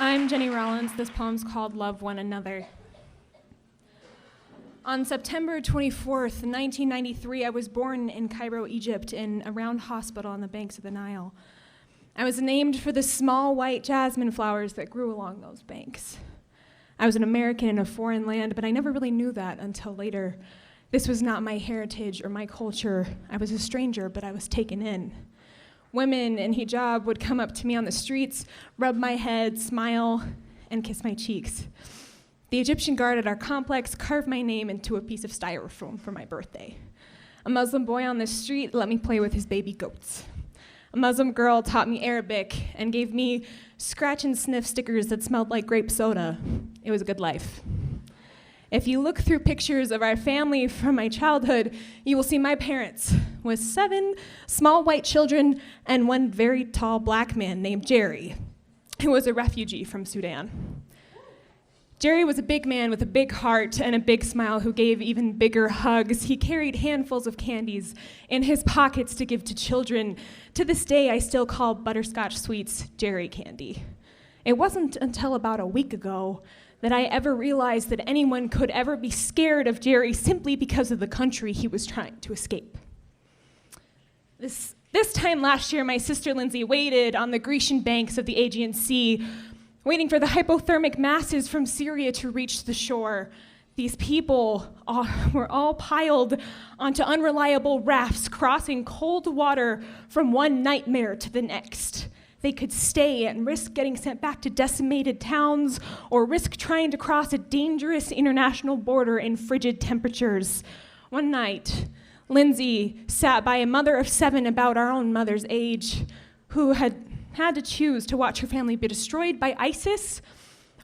I'm Jenny Rollins. This poem's called Love One Another. On September 24th, 1993, I was born in Cairo, Egypt, in a round hospital on the banks of the Nile. I was named for the small white jasmine flowers that grew along those banks. I was an American in a foreign land, but I never really knew that until later. This was not my heritage or my culture. I was a stranger, but I was taken in. Women in hijab would come up to me on the streets, rub my head, smile, and kiss my cheeks. The Egyptian guard at our complex carved my name into a piece of styrofoam for my birthday. A Muslim boy on the street let me play with his baby goats. A Muslim girl taught me Arabic and gave me scratch and sniff stickers that smelled like grape soda. It was a good life. If you look through pictures of our family from my childhood, you will see my parents with 7 small white children and one very tall black man named Jerry, who was a refugee from Sudan. Jerry was a big man with a big heart and a big smile who gave even bigger hugs. He carried handfuls of candies in his pockets to give to children. To this day, I still call butterscotch sweets Jerry candy. It wasn't until about a week ago that I ever realized that anyone could ever be scared of Jerry simply because of the country he was trying to escape. This time last year, my sister Lindsay waited on the Grecian banks of the Aegean Sea, waiting for the hypothermic masses from Syria to reach the shore. These people were all piled onto unreliable rafts, crossing cold water from one nightmare to the next. They could stay and risk getting sent back to decimated towns or risk trying to cross a dangerous international border in frigid temperatures. One night, Lindsay sat by a mother of 7 about our own mother's age who had to choose to watch her family be destroyed by ISIS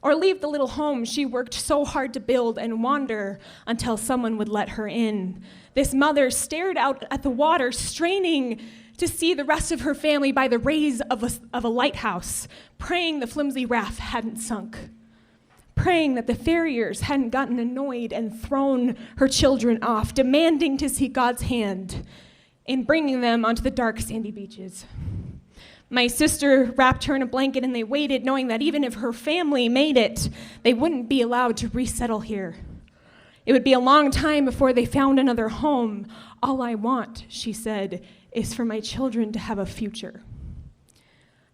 or leave the little home she worked so hard to build and wander until someone would let her in. This mother stared out at the water, straining to see the rest of her family by the rays of a lighthouse, praying the flimsy raft hadn't sunk, praying that the farriers hadn't gotten annoyed and thrown her children off, demanding to see God's hand in bringing them onto the dark sandy beaches. My sister wrapped her in a blanket and they waited, knowing that even if her family made it, they wouldn't be allowed to resettle here. It would be a long time before they found another home. All I want, she said, is for my children to have a future.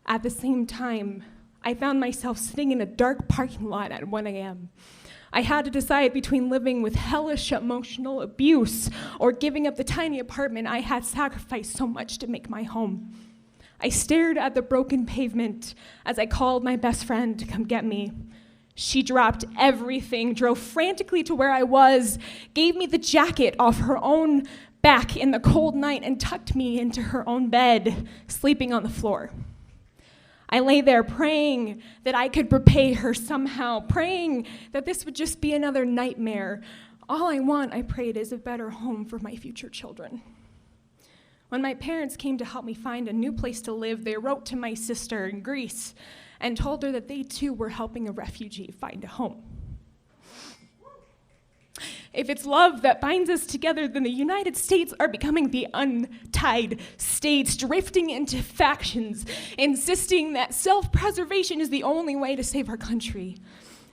At the same time, I found myself sitting in a dark parking lot at 1 a.m. I had to decide between living with hellish emotional abuse or giving up the tiny apartment I had sacrificed so much to make my home. I stared at the broken pavement as I called my best friend to come get me. She dropped everything, drove frantically to where I was, gave me the jacket off her own back in the cold night, and tucked me into her own bed, sleeping on the floor. I lay there praying that I could repay her somehow, praying that this would just be another nightmare. All I want, I prayed, is a better home for my future children. When my parents came to help me find a new place to live, they wrote to my sister in Greece and told her that they too were helping a refugee find a home. If it's love that binds us together, then the United States are becoming the untied states, drifting into factions, insisting that self-preservation is the only way to save our country.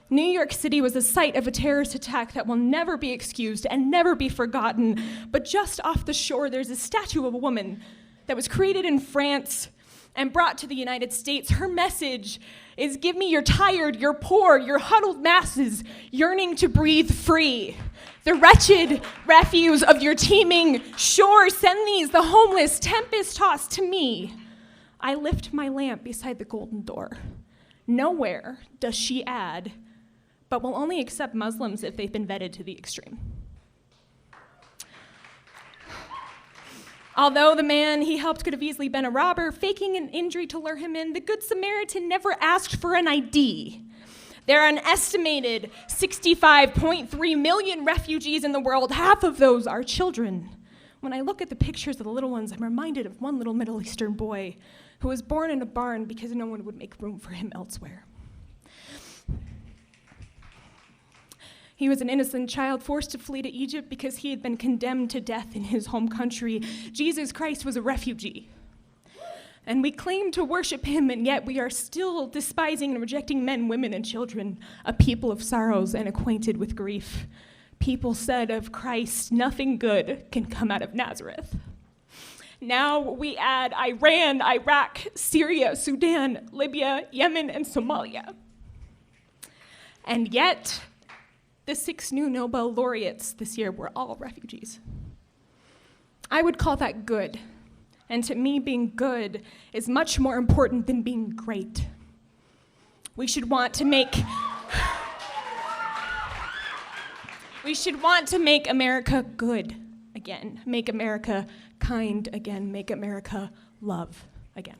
New York City was the site of a terrorist attack that will never be excused and never be forgotten. But just off the shore, there's a statue of a woman that was created in France and brought to the United States. Her message is, give me your tired, your poor, your huddled masses yearning to breathe free. The wretched refuse of your teeming shore, send these, the homeless, tempest-tossed to me. I lift my lamp beside the golden door. Nowhere does she add, but will only accept Muslims if they've been vetted to the extreme. Although the man he helped could have easily been a robber, faking an injury to lure him in, the Good Samaritan never asked for an ID. There are an estimated 65.3 million refugees in the world. Half of those are children. When I look at the pictures of the little ones, I'm reminded of one little Middle Eastern boy who was born in a barn because no one would make room for him elsewhere. He was an innocent child forced to flee to Egypt because he had been condemned to death in his home country. Jesus Christ was a refugee. And we claim to worship him, and yet we are still despising and rejecting men, women, and children, a people of sorrows and acquainted with grief. People said of Christ, nothing good can come out of Nazareth. Now we add Iran, Iraq, Syria, Sudan, Libya, Yemen, and Somalia. And yet, the 6 new Nobel laureates this year were all refugees. I would call that good. And to me, being good is much more important than being great. We should want to make America good again, make America kind again, make America love again.